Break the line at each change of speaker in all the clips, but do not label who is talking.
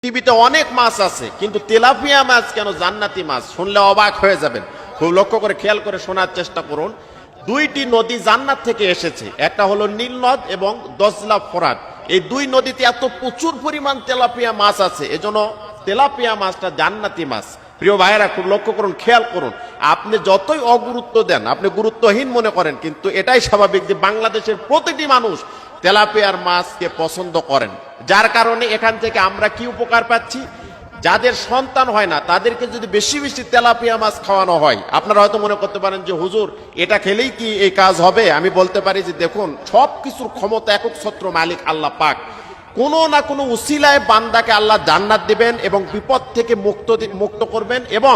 পৃথিবীতে অনেক মাছ আছে, কিন্তু তেলাপিয়া মাছ কেন জান্নাতি মাছ? শুনলে অবাক হয়ে যাবেন। খুব লক্ষ্য করে খেয়াল করে শোনার চেষ্টা করুন। দুইটি নদী জান্নাত থেকে এসেছে, একটা হলো নীল নদ এবং দজলা ফোরাত। এই দুই নদীতে এত প্রচুর পরিমাণ তেলাপিয়া মাছ আছে, এজন্য তেলাপিয়া মাছটা জান্নাতি মাছ। প্রিয় ভাইয়েরা, খুব লক্ষ্য করুন, খেয়াল করুন। আপনি যতই অগুরুত্ব দেন, আপনি গুরুত্বহীন মনে করেন, কিন্তু এটাই স্বাভাবিক যে বাংলাদেশের প্রতিটি মানুষ তেলাপিয়ার মাছকে পছন্দ করেন। যার কারণে এখান থেকে আমরা কি উপকার পাচ্ছি? যাদের সন্তান হয় না তাদেরকে যদি বেশি বেশি তেলাপিয়া মাছ খাওয়ানো হয়, আপনারা হয়তো মনে করতে পারেন যে হুজুর এটা খেলেই কি এই কাজ হবে? আমি বলতে পারি যে দেখুন, সব কিছুর ক্ষমতা একচ্ছত্র মালিক আল্লাহ পাক। কোনো না কোনো উসিলায় বান্দাকে আল্লাহ জান্নাত দিবেন এবং বিপদ থেকে মুক্ত করবেন, এবং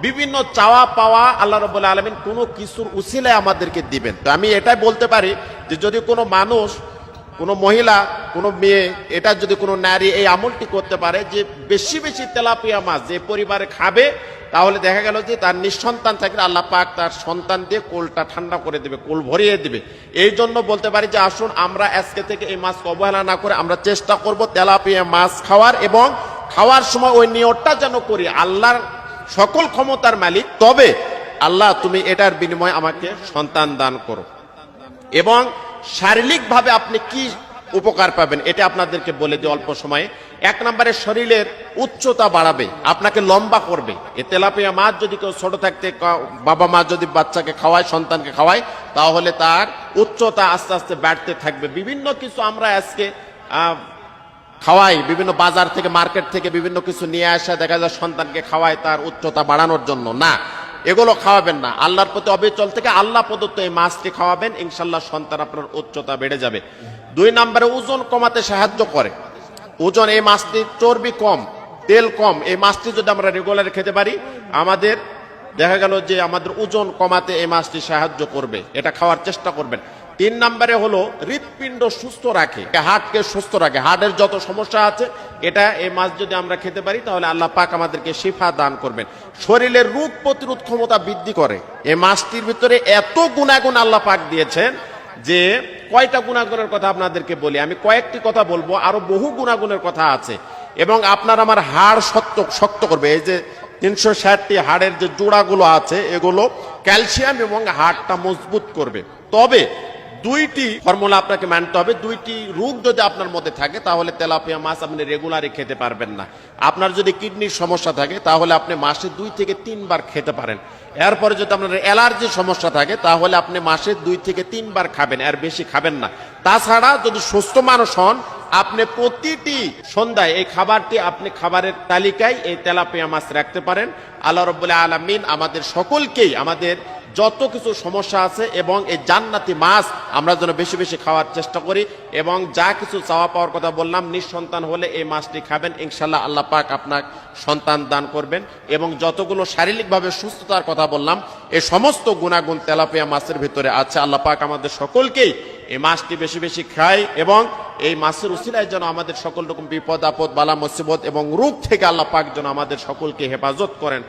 বিভিন্ন চাওয়া পাওয়া আল্লাহ রাব্বুল আলামিন কোনো কিছুর উসিলায় আমাদেরকে দিবেন। তো আমি এটাই বলতে পারি যে যদি কোনো মানুষ, কোনো মহিলা, কোনো মেয়ে, এটা যদি কোনো নারী এই আমলটি করতে পারে যে বেশি বেশি তেলাপিয়া মাছ যে পরিবারে খাবে, তাহলে দেখা গেল যে তার নিঃসন্তান থাকলে আল্লাহ পাক তার সন্তান দিয়ে কোলটা ঠান্ডা করে দেবে, কোল ভরিয়ে দেবে। এই জন্য বলতে পারি যে আসুন আমরা আজকে থেকে এই মাছকে অবহেলা না করে আমরা চেষ্টা করব তেলাপিয়া মাছ খাওয়ার, এবং খাওয়ার সময় ওই নিয়তটা যেন করি আল্লাহর সকল ক্ষমতার মালিক, তবে আল্লাহ তুমি এটার বিনিময়ে আমাকে সন্তান দান করো। এবং শারীরিকভাবে আপনি কি উপকার পাবেন এটা আপনাদেরকে বলে দিই অল্প সময়ে। এক নম্বরে শরীরের উচ্চতা বাড়াবে, আপনাকে লম্বা করবে। এ তেলাপিয়া মাছ যদি কেউ ছোট থাকতে বাবা মা যদি বাচ্চাকে খাওয়ায়, সন্তানকে খাওয়ায়, তাহলে তার উচ্চতা আস্তে আস্তে বাড়তে থাকবে। বিভিন্ন কিছু আমরা আজকে খাওয়াই, বিভিন্ন বাজার থেকে, মার্কেট থেকে বিভিন্ন কিছু নিয়ে আসা, দেখা যায় সন্তানকে খাওয়ায় তার উচ্চতা বাড়ানোর জন্য। না, এগুলো খাওয়াবেন না। আল্লাহর প্রতি অবিচল থেকে আল্লাহ প্রদত্ত এই মাছটি খাওয়াবেন, ইনশাল্লাহ সন্তান আপনার উচ্চতা বেড়ে যাবে। দুই নম্বরে ওজন কমাতে সাহায্য করে। ওজন, এই মাছটি চর্বি কম, তেল কম, এই মাছটি যদি আমরা রেগুলার খেতে পারি, আমাদের দেখা গেল যে আমাদের ওজন কমাতে এই মাছটি সাহায্য করবে। এটা খাওয়ার চেষ্টা করবেন। তিন নম্বরে হলো হৃৎপিণ্ড সুস্থ রাখে, হার্টকে সুস্থ রাখে। হার্টের যত সমস্যা আছে, এটা এই মাছ যদি আমরা খেতে পারি তাহলে আল্লাহ পাক আমাদেরকে শিফা দান করবেন। শরীরের রোগ প্রতিরোধ ক্ষমতা বৃদ্ধি করে। এই মাছটির ভিতরে এত গুণাগুণ আল্লাহ পাক দিয়েছেন যে কয়টা গুণাগুণের কথা আপনাদেরকে বলি। আমি কয়েকটি কথা বলবো, আরো বহু গুণাগুণের কথা আছে। এবং আপনার আমার হাড় শক্ত করবে। এই যে 360টি হাড়ের যে জোড়াগুলো আছে, এগুলো ক্যালসিয়াম এবং হাড়টা মজবুত করবে। তবে দুইটি ফর্মুলা আপনাকে মানতে হবে। দুইটি রোগ যদি আপনার মধ্যে থাকে তাহলে তেলাপিয়া মাছ আপনি রেগুলারই খেতে পারবেন না। আপনার যদি কিডনির সমস্যা থাকে তাহলে আপনি মাসে 2 থেকে 3 বার খেতে পারেন। এরপরে যদি আপনার অ্যালার্জির সমস্যা থাকে তাহলে আপনি মাসে 2 থেকে 3 বার খাবেন, এর বেশি খাবেন না। তাছাড়া যদি সুস্থ মানুষ হন, আপনি প্রতিটি সন্ধ্যায় এই খাবারটি আপনি খাবারের তালিকায় এই তেলাপিয়া মাছ রাখতে পারেন। আল্লাহ রাব্বুল আলামিন আমাদের সকলকেই আমাদের যত কিছু সমস্যা আছে এবং এই জান্নাতি মাছ আমরা যেন বেশি বেশি খাওয়ার চেষ্টা করি, এবং যা কিছু চাওয়া পাওয়ার কথা বললাম, নিঃসন্তান হলে এই মাছটি খাবেন, ইনশাল্লাহ আল্লাহ পাক আপনার সন্তান দান করবেন। এবং যতগুলো শারীরিকভাবে সুস্থতার কথা বললাম, এই সমস্ত গুণাগুণ তেলাপিয়া মাছের ভিতরে আছে। আল্লাহ পাক আমাদের সকলকেই এই মাছটি বেশি বেশি খায়, এবং এই মাছের উসিলায় যেন আমাদের সকল রকম বিপদ আপদ, বালা মুসিবত এবং রোগ থেকে আল্লাহ পাক যেন আমাদের সকলকে হেফাজত করেন।